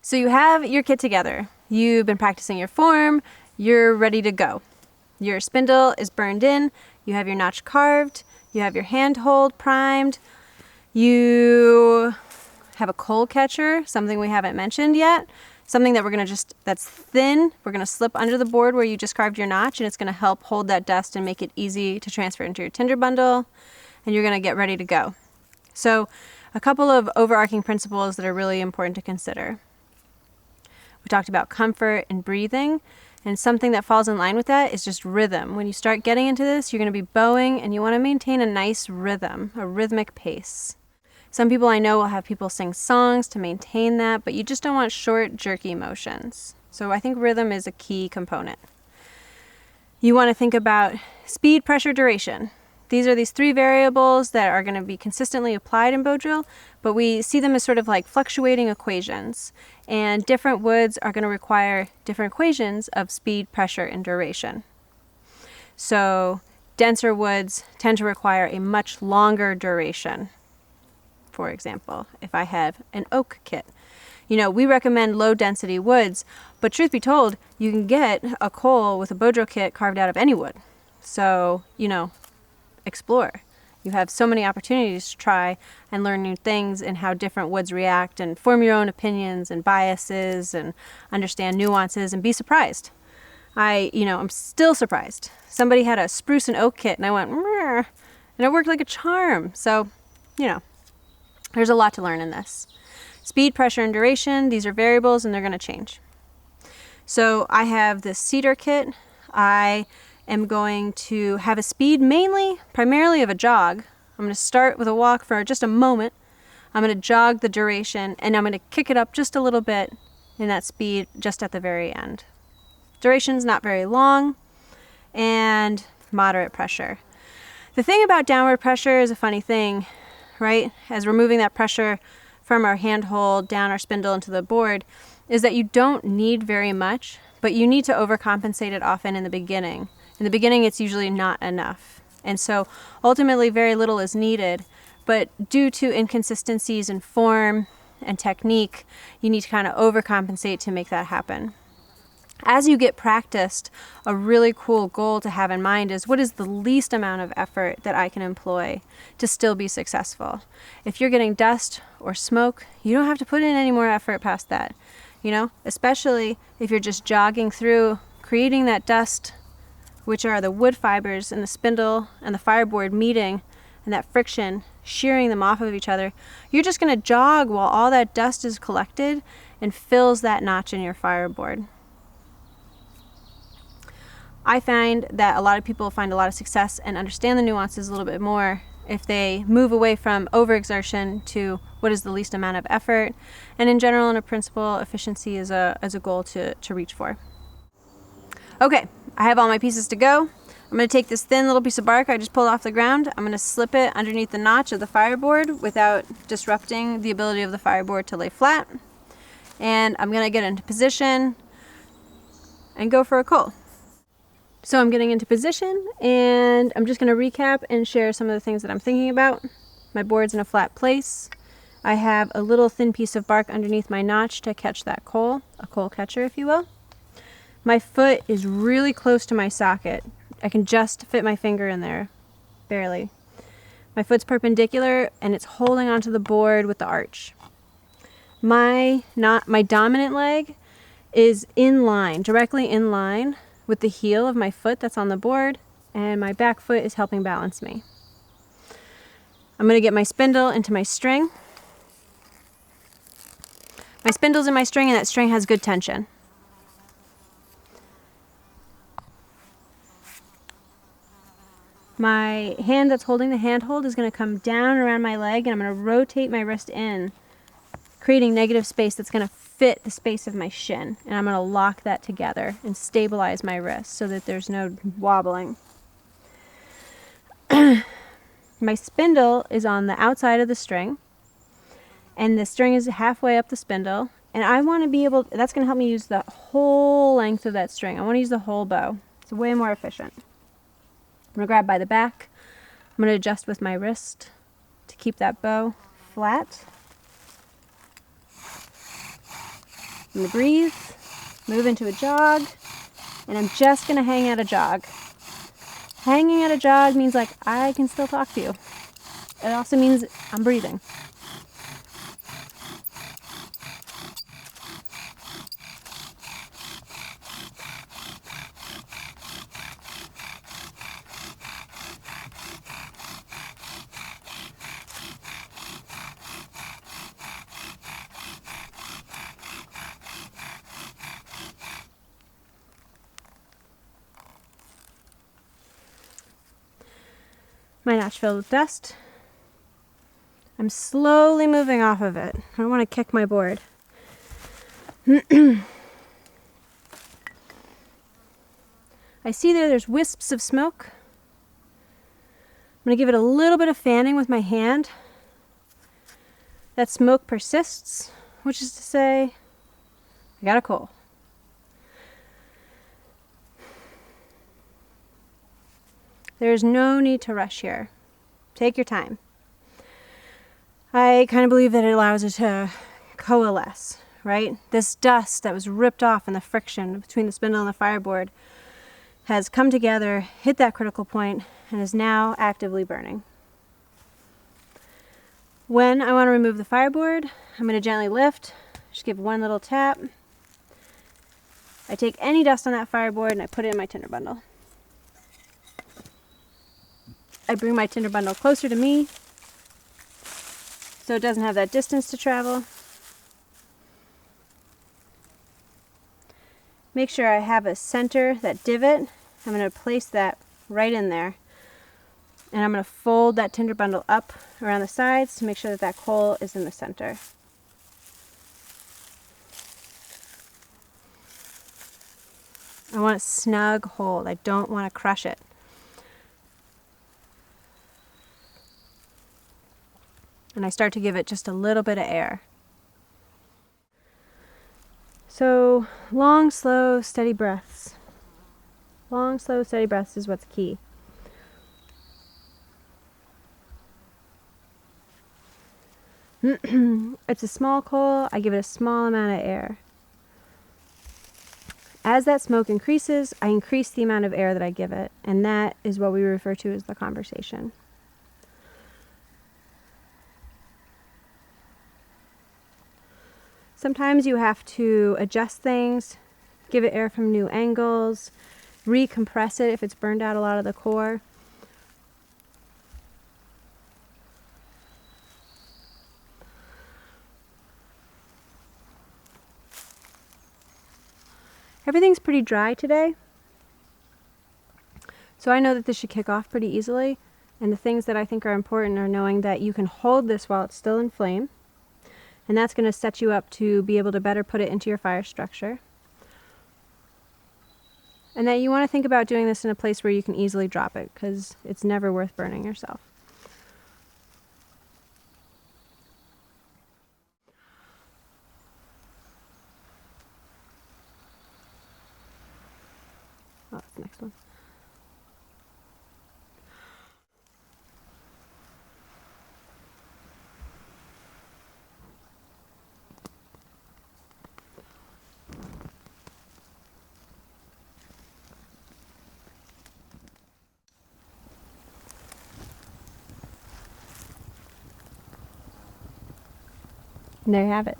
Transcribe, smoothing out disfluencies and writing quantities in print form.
So you have your kit together. You've been practicing your form. You're ready to go. Your spindle is burned in. You have your notch carved. You have your handhold primed. You have a coal catcher, something we haven't mentioned yet. Something that we're gonna that's thin. We're gonna slip under the board where you just carved your notch, and it's gonna help hold that dust and make it easy to transfer into your Tinder bundle. And you're gonna get ready to go. So a couple of overarching principles that are really important to consider. We talked about comfort and breathing, and something that falls in line with that is just rhythm. When you start getting into this, you're going to be bowing, and you want to maintain a nice rhythm, a rhythmic pace. Some people I know will have people sing songs to maintain that, but you just don't want short, jerky motions. So I think rhythm is a key component. You want to think about speed, pressure, duration. These are these three variables that are going to be consistently applied in bow drill, but we see them as sort of like fluctuating equations. And different woods are going to require different equations of speed, pressure, and duration. So denser woods tend to require a much longer duration. For example, if I have an oak kit. You know, we recommend low density woods, but truth be told, you can get a coal with a bow drill kit carved out of any wood. So, you know, explore. You have so many opportunities to try and learn new things and how different woods react and form your own opinions and biases and understand nuances and be surprised. I'm still surprised. Somebody had a spruce and oak kit and I went, "Meh," and it worked like a charm. So, there's a lot to learn in this. Speed, pressure, and duration, these are variables and they're going to change. So I have this cedar kit. I am going to have a speed primarily of a jog. I'm going to start with a walk for just a moment. I'm going to jog the duration, and I'm going to kick it up just a little bit in that speed just at the very end. Duration's not very long, and moderate pressure. The thing about downward pressure is a funny thing, right? As we're moving that pressure from our handhold down our spindle into the board, is that you don't need very much, but you need to overcompensate it often in the beginning. In the beginning, it's usually not enough. And so ultimately very little is needed, but due to inconsistencies in form and technique, you need to kind of overcompensate to make that happen. As you get practiced, a really cool goal to have in mind is what is the least amount of effort that I can employ to still be successful? If you're getting dust or smoke, you don't have to put in any more effort past that, especially if you're just jogging through, creating that dust, which are the wood fibers in the spindle and the fireboard meeting, and that friction shearing them off of each other. You're just going to jog while all that dust is collected and fills that notch in your fireboard. I find that a lot of people find a lot of success and understand the nuances a little bit more if they move away from overexertion to what is the least amount of effort. And in general, in a principle, efficiency is a goal to reach for. Okay, I have all my pieces to go. I'm going to take this thin little piece of bark I just pulled off the ground. I'm going to slip it underneath the notch of the fireboard without disrupting the ability of the fireboard to lay flat. And I'm going to get into position and go for a coal. So I'm getting into position, and I'm just going to recap and share some of the things that I'm thinking about. My board's in a flat place. I have a little thin piece of bark underneath my notch to catch that coal, a coal catcher if you will. My foot is really close to my socket. I can just fit my finger in there, barely. My foot's perpendicular and it's holding onto the board with the arch. My dominant leg is in line, directly in line with the heel of my foot that's on the board, and my back foot is helping balance me. I'm going to get my spindle into my string. My spindle's in my string, and that string has good tension. My hand that's holding the handhold is going to come down around my leg, and I'm going to rotate my wrist in, creating negative space that's going to fit the space of my shin. And I'm going to lock that together and stabilize my wrist so that there's no wobbling. My spindle is on the outside of the string, and the string is halfway up the spindle. And I want to be that's going to help me use the whole length of that string. I want to use the whole bow. It's way more efficient. I'm going to grab by the back. I'm going to adjust with my wrist to keep that bow flat. I'm gonna breathe, move into a jog, and I'm just gonna hang out a jog. Hanging at a jog means like I can still talk to you. It also means I'm breathing. My notch filled with dust. I'm slowly moving off of it. I don't want to kick my board. I see there's wisps of smoke. I'm going to give it a little bit of fanning with my hand. That smoke persists, which is to say, I got a coal. There is no need to rush here. Take your time. I kind of believe that it allows it to coalesce, right? This dust that was ripped off in the friction between the spindle and the fireboard has come together, hit that critical point, and is now actively burning. When I want to remove the fireboard, I'm going to gently lift, just give one little tap. I take any dust on that fireboard and I put it in my tinder bundle. I bring my tinder bundle closer to me so it doesn't have that distance to travel. Make sure I have a center, that divot. I'm going to place that right in there. And I'm going to fold that tinder bundle up around the sides to make sure that that coal is in the center. I want a snug hold. I don't want to crush it. And I start to give it just a little bit of air. So long, slow, steady breaths. Long, slow, steady breaths is what's key. It's a small coal. I give it a small amount of air. As that smoke increases, I increase the amount of air that I give it. And that is what we refer to as the conversation. Sometimes you have to adjust things, give it air from new angles, recompress it if it's burned out a lot of the core. Everything's pretty dry today, so I know that this should kick off pretty easily. And the things that I think are important are knowing that you can hold this while it's still in flame. And that's going to set you up to be able to better put it into your fire structure. And that you want to think about doing this in a place where you can easily drop it, because it's never worth burning yourself. Oh, that's the next one. And there you have it.